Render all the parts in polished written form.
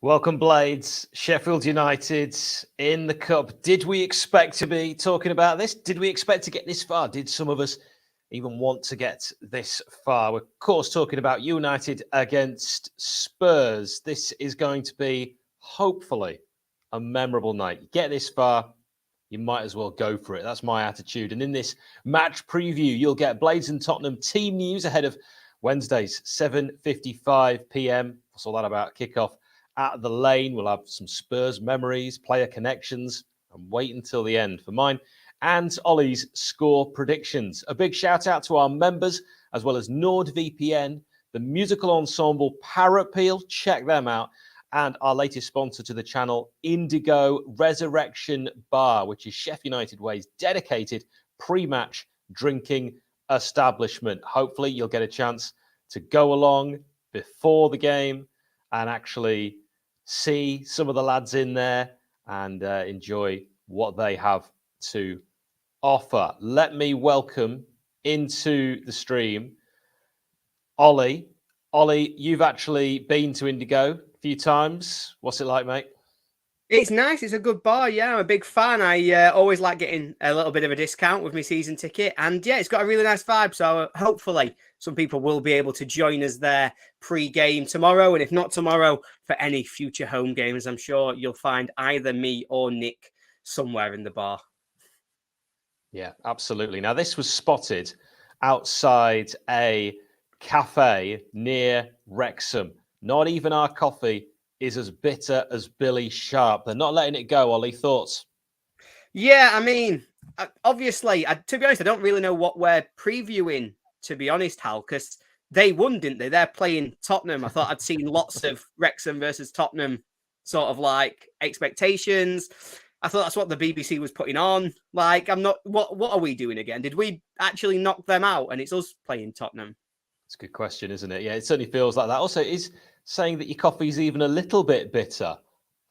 Welcome, Blades. Sheffield United in the Cup. Did we expect to be talking about this? Did we expect to get this far? Did some of us even want to get this far? We're, of course, talking about United against Spurs. This is going to be, hopefully, a memorable night. You get this far, you might as well go for it. That's my attitude. And in this match preview, you'll get Blades and Tottenham team news ahead of Wednesday's 7:55 p.m. What's all that about? Kickoff at the Lane. We'll have some Spurs memories, player connections, and wait until the end for mine and Ollie's score predictions. A big shout out to our members, as well as NordVPN, the musical ensemble Parapeel, check them out, and our latest sponsor to the channel, Indigo Resurrection Bar, which is Sheffield United Way's dedicated pre-match drinking establishment. Hopefully you'll get a chance to go along before the game and actually see some of the lads in there and enjoy what they have to offer. Let me welcome into the stream Ollie. Ollie, you've actually been to Indigo a few times. What's it like, mate? It's nice. It's a good bar. Yeah, I'm a big fan. I always like getting a little bit of a discount with my season ticket. And yeah, it's got a really nice vibe. So hopefully some people will be able to join us there pre-game tomorrow. And if not tomorrow, for any future home games, I'm sure you'll find either me or Nick somewhere in the bar. Yeah, absolutely. Now, this was spotted outside a cafe near Wrexham. Not even our coffee is as bitter as Billy Sharp. They're not letting it go, Ollie. Thoughts? Yeah, I mean, obviously, to be honest, I don't really know what we're previewing, to be honest, Hal, because they won, didn't they? They're playing Tottenham. I thought I'd seen lots of Wrexham versus Tottenham sort of like expectations. I thought that's what the BBC was putting on. Like, I'm not, what are we doing again? Did we actually knock them out and it's us playing Tottenham? It's a good question, isn't it? Yeah, it certainly feels like that. Also, is saying that your coffee's even a little bit bitter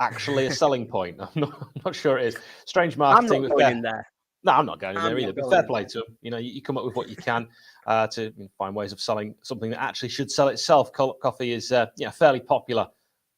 actually a selling point? I'm not sure it is. Strange marketing. I'm not going in there. No, I'm not going in there either. But fair play to them. You know, you come up with what you can to find ways of selling something that actually should sell itself. Coffee is fairly popular,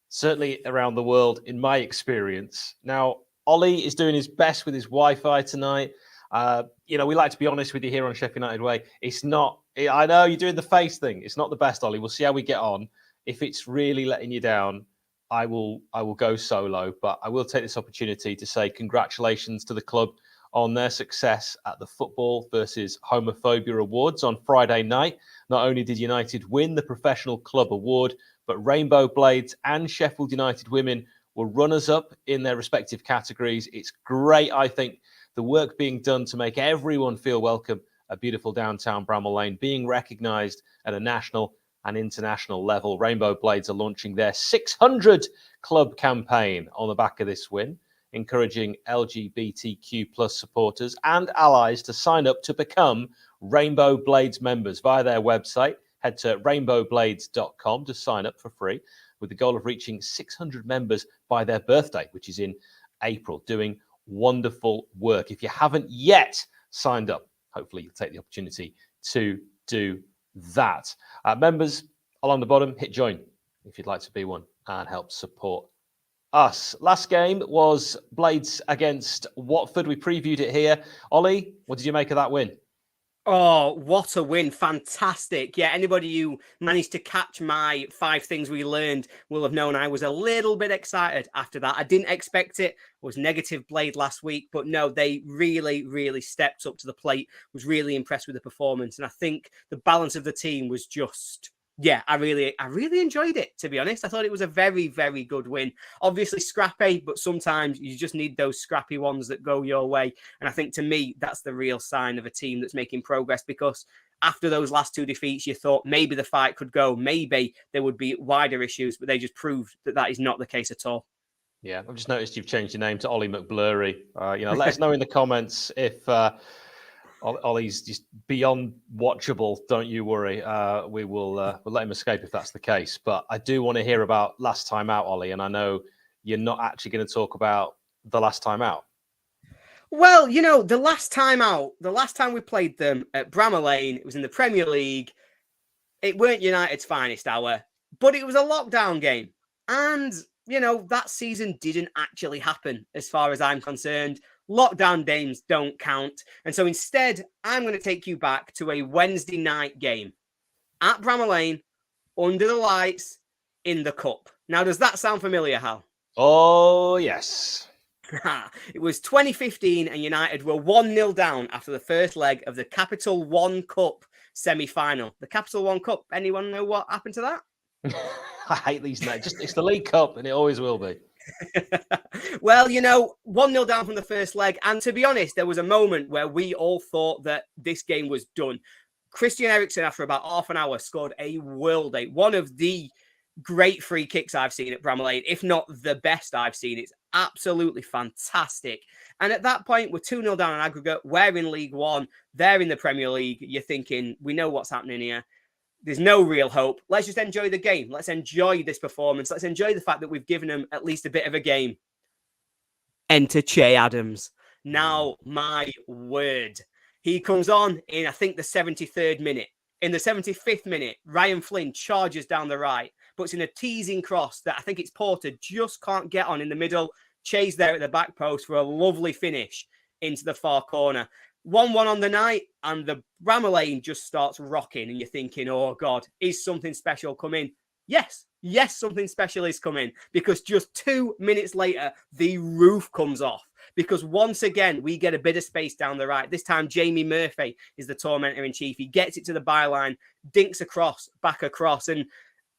certainly around the world, in my experience. Now, Ollie is doing his best with his Wi-Fi tonight. We like to be honest with you here on Sheffield United Way. It's not. I know you're doing the face thing. It's not the best, Ollie. We'll see how we get on. If it's really letting you down, I will go solo. But I will take this opportunity to say congratulations to the club on their success at the Football versus Homophobia Awards on Friday night. Not only did United win the Professional Club Award, but Rainbow Blades and Sheffield United Women were runners-up in their respective categories. It's great, I think, the work being done to make everyone feel welcome at beautiful downtown Bramall Lane, being recognised at a national and international level. Rainbow Blades are launching their 600 Club campaign on the back of this win, encouraging LGBTQ plus supporters and allies to sign up to become Rainbow Blades members via their website. Head to rainbowblades.com to sign up for free, with the goal of reaching 600 members by their birthday, which is in April, doing wonderful work. If you haven't yet signed up, hopefully you'll take the opportunity to do that. Members along the bottom, hit join if you'd like to be one and help support us. Last game was Blades against Watford. We previewed it here. Ollie, what did you make of that win? Oh, what a win. Fantastic. Yeah, anybody who managed to catch my 5 things we learned will have known I was a little bit excited after that. I didn't expect it. I was negative Blade last week, but no, they really, really stepped up to the plate. Was really impressed with the performance. And I think the balance of the team was just... yeah, I really enjoyed it, to be honest. I thought it was a very, very good win. Obviously scrappy, but sometimes you just need those scrappy ones that go your way. And I think, to me, that's the real sign of a team that's making progress, because after those last 2 defeats, you thought maybe the fight could go, maybe there would be wider issues, but they just proved that that is not the case at all. Yeah, I've just noticed you've changed your name to Ollie McBlurry. Let us know in the comments if... Ollie's just beyond watchable. Don't you worry. We'll let him escape if that's the case. But I do want to hear about last time out, Ollie. And I know you're not actually going to talk about the last time out. Well, the last time out, the last time we played them at Bramall Lane, it was in the Premier League. It weren't United's finest hour, but it was a lockdown game. And that season didn't actually happen as far as I'm concerned. Lockdown games don't count. And so instead, I'm going to take you back to a Wednesday night game at Bramall Lane, under the lights, in the cup. Now, does that sound familiar, Hal? Oh, yes. It was 2015 and United were 1-0 down after the first leg of the Capital One Cup semi-final. The Capital One Cup, anyone know what happened to that? I hate these names. It's the League Cup, and it always will be. Well, 1-0 down from the first leg. And to be honest, there was a moment where we all thought that this game was done. Christian Eriksen, after about half an hour, scored a worldie. One of the great free kicks I've seen at Bramall Lane, if not the best I've seen. It's absolutely fantastic. And at that point, we're 2-0 down on aggregate. We're in League One. They're in the Premier League. You're thinking, we know what's happening here. There's no real hope. Let's just enjoy the game. Let's enjoy this performance. Let's enjoy the fact that we've given them at least a bit of a game. Enter Che Adams. Now, my word. He comes on in, I think, the 73rd minute. In the 75th minute, Ryan Flynn charges down the right, puts in a teasing cross that I think it's Porter just can't get on in the middle. Che's there at the back post for a lovely finish into the far corner. 1-1 on the night, and the Bramall Lane just starts rocking, and you're thinking, oh, God, is something special coming? Yes, something special is coming, because just 2 minutes later, the roof comes off. Because once again, we get a bit of space down the right. This time, Jamie Murphy is the tormentor in chief. He gets it to the byline, dinks across, back across. And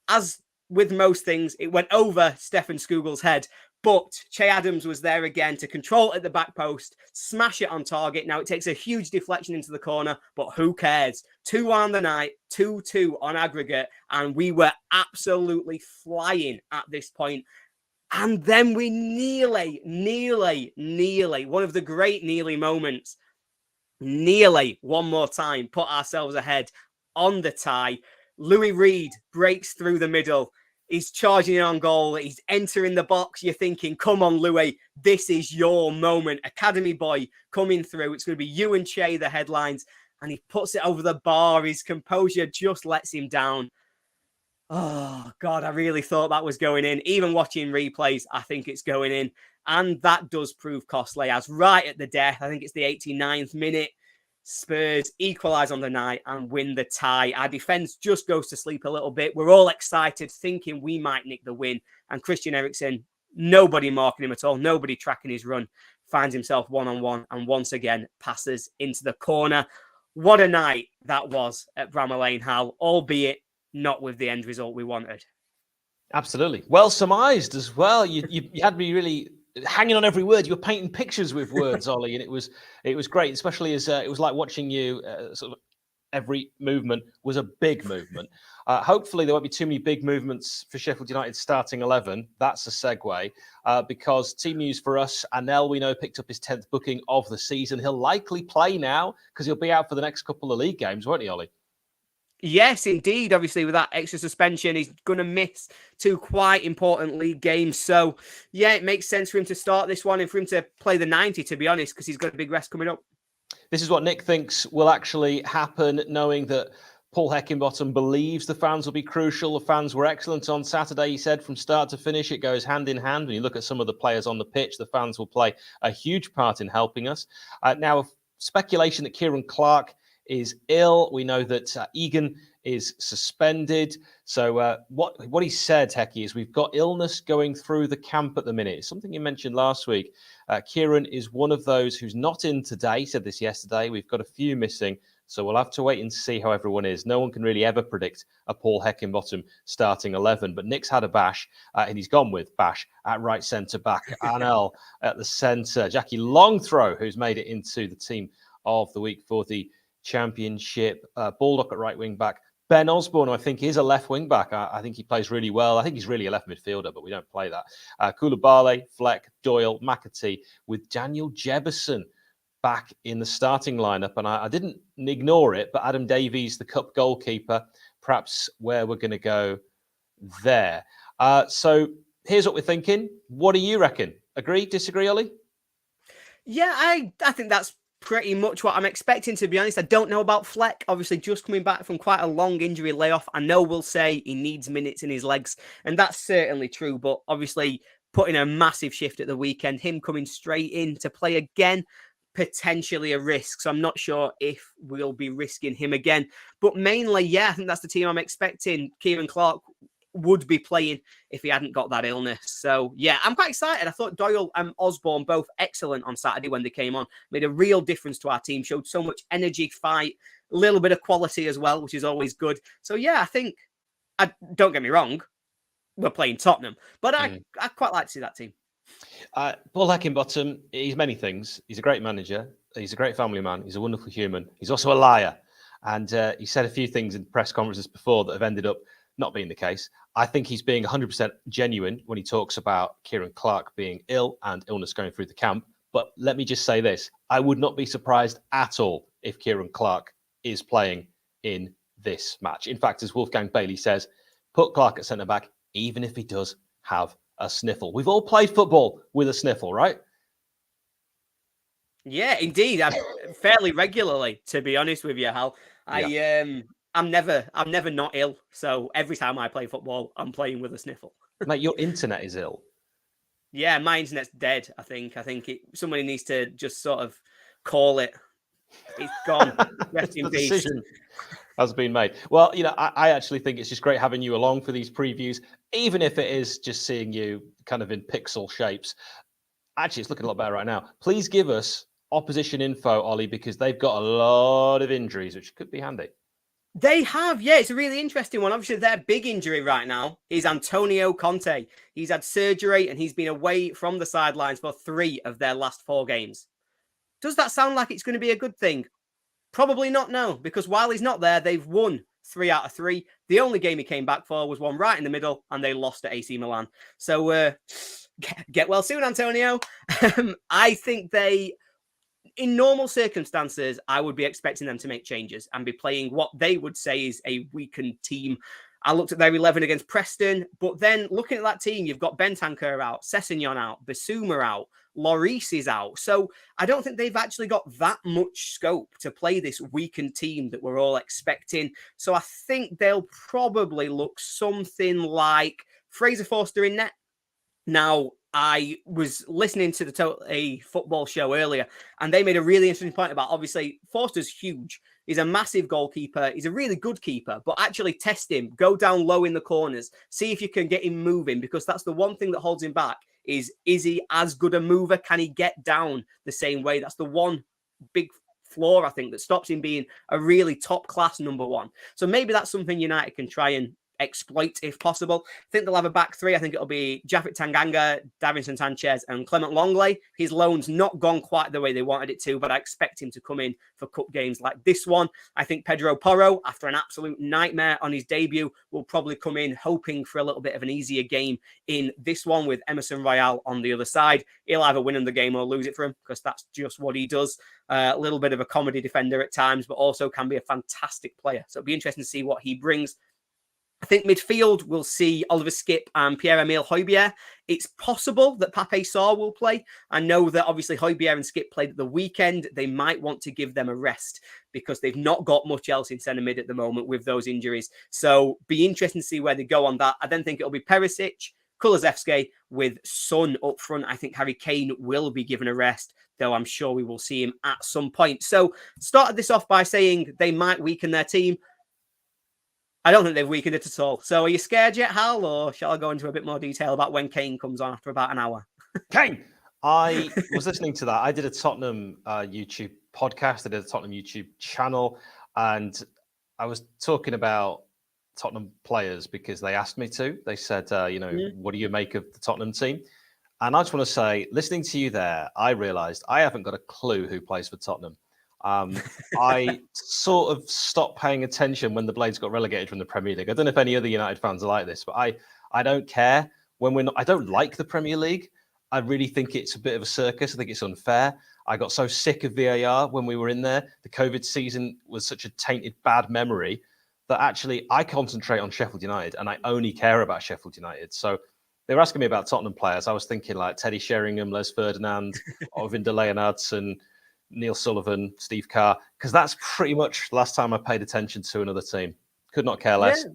as with most things, it went over Stefan Skugel's head. But Che Adams was there again to control it at the back post, smash it on target. Now, it takes a huge deflection into the corner, but who cares? 2-1 on the night, 2-2 on aggregate, and we were absolutely flying at this point. And then we nearly, one of the great nearly moments, nearly one more time, put ourselves ahead on the tie. Louis Reed breaks through the middle. He's charging in on goal. He's entering the box. You're thinking, come on, Louis, this is your moment. Academy boy coming through. It's going to be you and Che, the headlines. And he puts it over the bar. His composure just lets him down. Oh, God, I really thought that was going in. Even watching replays, I think it's going in. And that does prove costly, as right at the death, I think it's the 89th minute, Spurs equalise on the night and win the tie. Our defence just goes to sleep a little bit. We're all excited, thinking we might nick the win. And Christian Eriksen, nobody marking him at all, nobody tracking his run, finds himself one-on-one and once again passes into the corner. What a night that was at Bramall Lane, Hal, albeit not with the end result we wanted. Absolutely. Well surmised as well. You had me really hanging on every word. You were painting pictures with words, Ollie, and it was great, especially as it was like watching you sort of every movement was a big movement. Hopefully there won't be too many big movements for Sheffield United starting 11. That's a segue because team news for us. Anel, we know, picked up his 10th booking of the season. He'll likely play now because he'll be out for the next couple of league games, won't he, Ollie? Yes, indeed. Obviously, with that extra suspension, he's going to miss 2 quite important league games. So, yeah, it makes sense for him to start this one and for him to play the 90, to be honest, because he's got a big rest coming up. This is what Nick thinks will actually happen, knowing that Paul Heckingbottom believes the fans will be crucial. The fans were excellent on Saturday, he said, from start to finish. It goes hand in hand. When you look at some of the players on the pitch, the fans will play a huge part in helping us. Now, speculation that Kieran Clark is ill. We know that Egan is suspended. So what he said, Hecky, is we've got illness going through the camp at the minute. It's something you mentioned last week. Kieran is one of those who's not in today. He said this yesterday. We've got a few missing. So we'll have to wait and see how everyone is. No one can really ever predict a Paul Heckingbottom starting 11. But Nick's had a bash, and he's gone with Bash at right centre-back. Anel at the centre. Jackie Longthrow, who's made it into the team of the week for the Championship. Baldock at right wing-back. Ben Osborne, I think, is a left wing-back. I think he plays really well. I think he's really a left midfielder, but we don't play that. Koulibaly, Fleck, Doyle, McAtee, with Daniel Jefferson back in the starting lineup. And I didn't ignore it, but Adam Davies, the cup goalkeeper, perhaps where we're going to go there. So here's what we're thinking. What do you reckon? Agree, disagree, Ollie? Yeah, I think that's pretty much what I'm expecting, to be honest. I don't know about Fleck. Obviously, just coming back from quite a long injury layoff. I know we'll say he needs minutes in his legs, and that's certainly true. But obviously, putting a massive shift at the weekend, him coming straight in to play again, potentially a risk. So I'm not sure if we'll be risking him again. But mainly, yeah, I think that's the team I'm expecting. Kieran Clark would be playing if he hadn't got that illness. So yeah, I'm quite excited. I thought Doyle and Osborne both excellent on Saturday when they came on, made a real difference to our team, showed so much energy, fight, a little bit of quality as well, which is always good. So yeah, I think, don't get me wrong, we're playing Tottenham, but I quite like to see that team. Paul Heckingbottom, he's many things. He's a great manager. He's a great family man. He's a wonderful human. He's also a liar. And he said a few things in press conferences before that have ended up not being the case. I think he's being 100% genuine when he talks about Kieran Clark being ill and illness going through the camp. But let me just say this. I would not be surprised at all if Kieran Clark is playing in this match. In fact, as Wolfgang Bailey says, put Clark at centre-back, even if he does have a sniffle. We've all played football with a sniffle, right? Yeah, indeed. Fairly regularly, to be honest with you, Hal. I'm never not ill. So every time I play football, I'm playing with a sniffle. Mate, your internet is ill. Yeah, my internet's dead. I think somebody needs to just sort of call it. It's gone. Rest in peace. Decision has been made. Well, I actually think it's just great having you along for these previews, even if it is just seeing you kind of in pixel shapes. Actually, it's looking a lot better right now. Please give us opposition info, Ollie, because they've got a lot of injuries, which could be handy. They have, yeah. It's a really interesting one. Obviously, their big injury right now is Antonio Conte. He's had surgery and he's been away from the sidelines for 3 of their last 4 games. Does that sound like it's going to be a good thing? Probably not, no, because while he's not there, they've won 3 out of 3. The only game he came back for was one right in the middle, and they lost to AC Milan. So get well soon, Antonio. I think in normal circumstances, I would be expecting them to make changes and be playing what they would say is a weakened team. I looked at their 11 against Preston, but then looking at that team, you've got Bentancur out, Sessegnon out, Bissouma out, Lloris is out. So I don't think they've actually got that much scope to play this weakened team that we're all expecting. So I think they'll probably look something like Fraser Forster in net. Now, I was listening to a football show earlier, and they made a really interesting point about, obviously, Forster's huge. He's a massive goalkeeper. He's a really good keeper, but actually test him, go down low in the corners, see if you can get him moving, because that's the one thing that holds him back is he as good a mover? Can he get down the same way? That's the one big flaw, I think, that stops him being a really top-class number 1. So maybe that's something United can try and exploit if possible. I think they'll have a back 3. I think it'll be Japhet Tanganga, Davinson Sanchez, and Clement Longley. His loan's not gone quite the way they wanted it to, but I expect him to come in for cup games like this one. I think Pedro Porro, after an absolute nightmare on his debut, will probably come in hoping for a little bit of an easier game in this one with Emerson Royale on the other side. He'll either win in the game or lose it for him, because that's just what he does. A little bit of a comedy defender at times, but also can be a fantastic player. So it'll be interesting to see what he brings. I think midfield will see Oliver Skipp and Pierre-Emile Højbjerg. It's possible that Pape Sarr will play. I know that obviously Højbjerg and Skipp played at the weekend. They might want to give them a rest because they've not got much else in centre mid at the moment with those injuries. So be interesting to see where they go on that. I then think it'll be Perisic, Kulusevski with Son up front. I think Harry Kane will be given a rest, though I'm sure we will see him at some point. So started this off by saying they might weaken their team. I don't think they've weakened it at all. So are you scared yet, Hal, or shall I go into a bit more detail about when Kane comes on after about an hour? Kane! I was listening to that. I did a Tottenham YouTube podcast. I did a Tottenham YouTube channel. And I was talking about Tottenham players because they asked me to. They said, what do you make of the Tottenham team? And I just want to say, listening to you there, I realised I haven't got a clue who plays for Tottenham. I sort of stopped paying attention when the Blades got relegated from the Premier League. I don't know if any other United fans are like this, but I don't care when we're not. I don't like the Premier League. I really think it's a bit of a circus. I think it's unfair. I got so sick of VAR when we were in there. The COVID season was such a tainted, bad memory that actually I concentrate on Sheffield United and I only care about Sheffield United. So they were asking me about Tottenham players. I was thinking like Teddy Sheringham, Les Ferdinand, Ovinder Leonardson, Neil Sullivan, Steve Carr, because that's pretty much the last time I paid attention to another team. Could not care less. Yeah.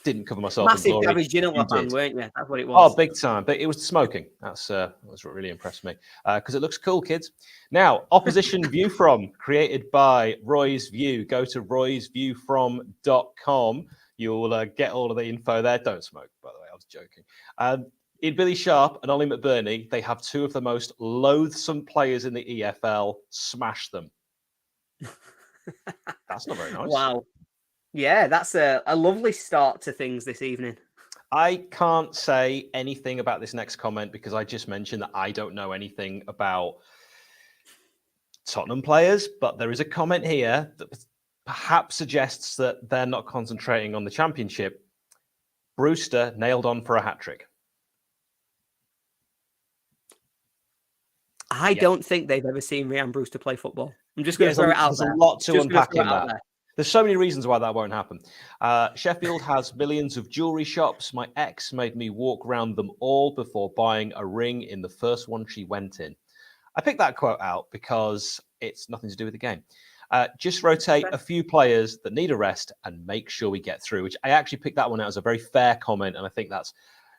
Didn't cover myself Massive in glory. David Ginola fan, weren't you? That's what it Oh, was. big time. But it was the smoking. That's what really impressed me. Because it looks cool, kids. Now, Opposition View From, created by Roy's View. Go to roysviewfrom.com. You'll get all of the info there. Don't smoke, by the way. I was joking. In Billy Sharp and Ollie McBurney, they have two of the most loathsome players in the EFL. Smash them. That's not very nice. Wow. Yeah, that's a lovely start to things this evening. I can't say anything about this next comment because I just mentioned that I don't know anything about Tottenham players, but there is a comment here that perhaps suggests that they're not concentrating on the Championship. Brewster nailed on for a hat-trick. I don't think they've ever seen Ryan Brewster play football. I'm just going to throw it out there. There's a lot to unpack in that. There's so many reasons why that won't happen. Sheffield has millions of jewelry shops. My ex made me walk around them all before buying a ring in the first one she went in. I picked that quote out because it's nothing to do with the game. Just rotate a few players that need a rest and make sure we get through, which I actually picked that one out as a very fair comment. And I think that's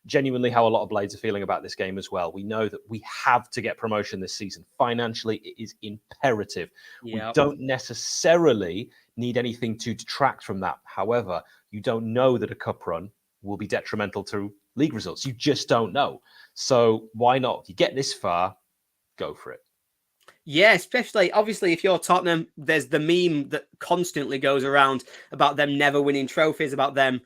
genuinely how a lot of Blades are feeling about this game as well. We know that we have to get promotion this season. Financially, it is imperative. Yep. We don't necessarily need anything to detract from that. However, you don't know that a cup run will be detrimental to league results. You just don't know. So why not? If you get this far, go for it. Yeah, especially, obviously, if you're Tottenham, there's the meme that constantly goes around about them never winning trophies, about them,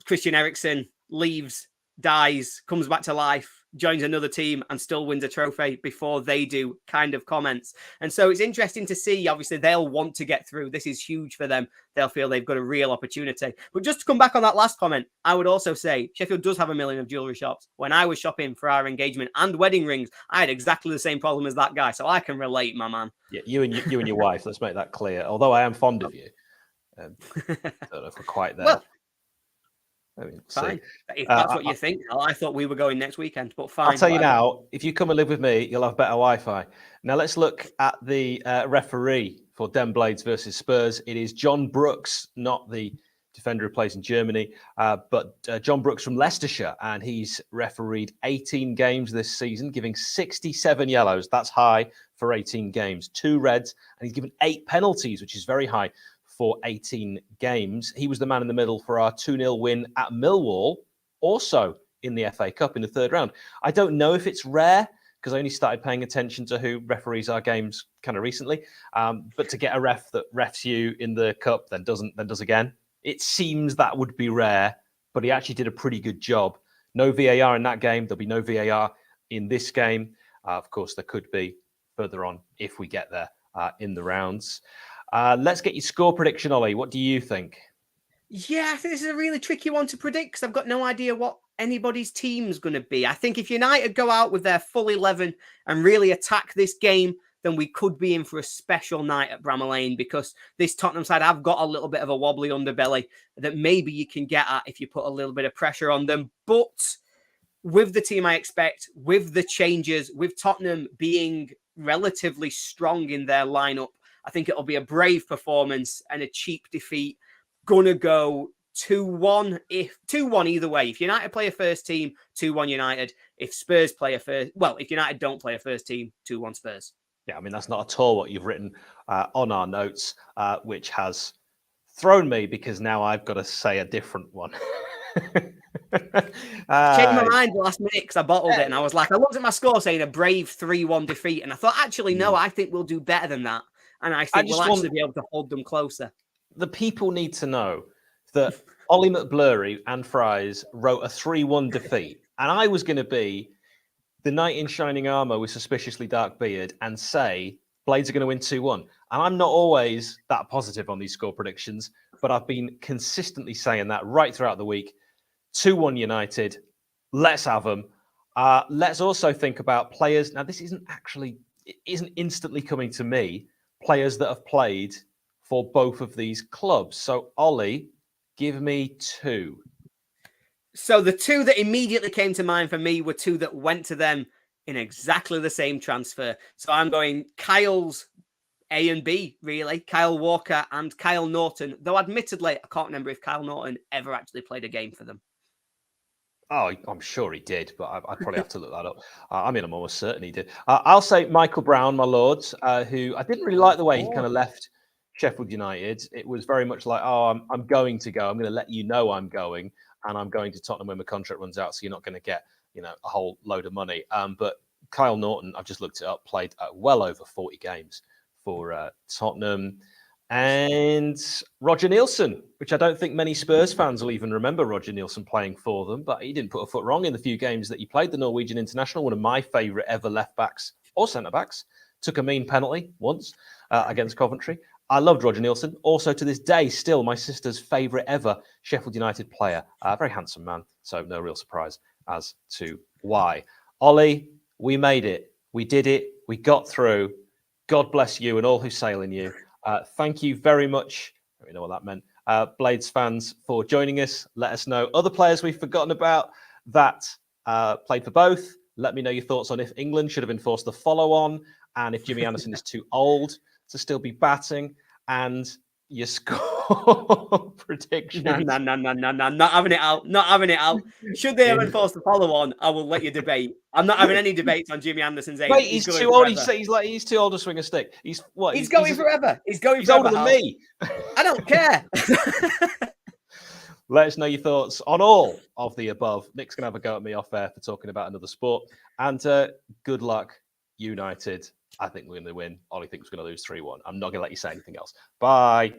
Christian Eriksen leaves, dies, comes back to life, joins another team and still wins a trophy before they do, kind of comments. And so it's interesting to see, obviously, they'll want to get through. This is huge for them. They'll feel they've got a real opportunity. But just to come back on that last comment, I would also say Sheffield does have a million of jewellery shops. When I was shopping for our engagement and wedding rings, I had exactly the same problem as that guy. So I can relate, my man. Yeah, you and your wife, let's make that clear. Although I am fond of you. I don't know if we're quite there. Well, fine. If that's what you think, I thought we were going next weekend, but fine. I'll tell you now, if you come and live with me, you'll have better Wi-Fi. Now let's look at the referee for Den Blades versus Spurs. It is John Brooks, not the defender who plays in Germany, but John Brooks from Leicestershire, and he's refereed 18 games this season, giving 67 yellows. That's high for 18 games. 2 reds, and he's given 8 penalties, which is very high for 18 games. He was the man in the middle for our 2-0 win at Millwall, also in the FA Cup in the 3rd round. I don't know if it's rare, because I only started paying attention to who referees our games kind of recently. But to get a ref that refs you in the cup, then does again, it seems that would be rare, but he actually did a pretty good job. No VAR in that game. There'll be no VAR in this game. Of course, there could be further on if we get there in the rounds. Let's get your score prediction, Ollie. What do you think? Yeah, I think this is a really tricky one to predict because I've got no idea what anybody's team's going to be. I think if United go out with their full 11 and really attack this game, then we could be in for a special night at Bramall Lane, because this Tottenham side have got a little bit of a wobbly underbelly that maybe you can get at if you put a little bit of pressure on them. But with the team I expect, with the changes, with Tottenham being relatively strong in their lineup, I think it'll be a brave performance and a cheap defeat. Gonna go 2-1. If 2-1 either way. If United play a first team, 2-1 United. If Spurs play if United don't play a first team, 2-1 Spurs. Yeah, I mean, that's not at all what you've written on our notes, which has thrown me because now I've got to say a different one. Changed my mind the last minute because I bottled it, and I was like, I looked at my score saying a brave 3-1 defeat, and I thought, actually, no, I think we'll do better than that. And I think we'll actually be able to hold them closer. The people need to know that Ollie McBlurry and Fries wrote a 3-1 defeat, and I was going to be the knight in shining armor with suspiciously dark beard and say Blades are going to win 2-1. And I'm not always that positive on these score predictions, but I've been consistently saying that right throughout the week. 2-1 United. Let's have them. Let's also think about players. Now, this isn't instantly coming to me. Players that have played for both of these clubs. So, Ollie, give me 2. So the 2 that immediately came to mind for me were 2 that went to them in exactly the same transfer. So I'm going Kyle's A and B, really. Kyle Walker and Kyle Norton, though admittedly, I can't remember if Kyle Norton ever actually played a game for them. Oh, I'm sure he did, but I probably have to look that up. I mean, I'm almost certain he did. I'll say Michael Brown, my lords, who I didn't really like the way he kind of left Sheffield United. It was very much like, oh, I'm going to go. I'm going to let you know I'm going, and I'm going to Tottenham when my contract runs out, so you're not going to get, a whole load of money. But Kyle Norton, I've just looked it up, played well over 40 games for Tottenham. And Roger Nielsen, which I don't think many Spurs fans will even remember Roger Nielsen playing for them, but he didn't put a foot wrong in the few games that he played the Norwegian international, one of my favourite ever left backs or centre backs. Took a mean penalty once against Coventry. I loved Roger Nielsen. Also to this day, still my sister's favourite ever Sheffield United player. Very handsome man, so no real surprise as to why. Ollie, we made it. We did it. We got through. God bless you and all who sail in you. Thank you very much. I don't know what that meant. Blades fans for joining us. Let us know other players we've forgotten about that played for both. Let me know your thoughts on if England should have enforced the follow-on and if Jimmy Anderson is too old to still be batting, and your score predictions. No, not having it out. Not having it out. Should they have enforced the follow-on, I will let you debate. I'm not having any debates on Jimmy Anderson's age. Mate, he's too old. He's too old to swing a stick. He's what? He's going forever. He's going he's forever. Older than me. I don't care. Let us know your thoughts on all of the above. Nick's going to have a go at me off air for talking about another sport. And good luck, United. I think we're going to win. Ollie thinks we're going to lose 3-1. I'm not going to let you say anything else. Bye.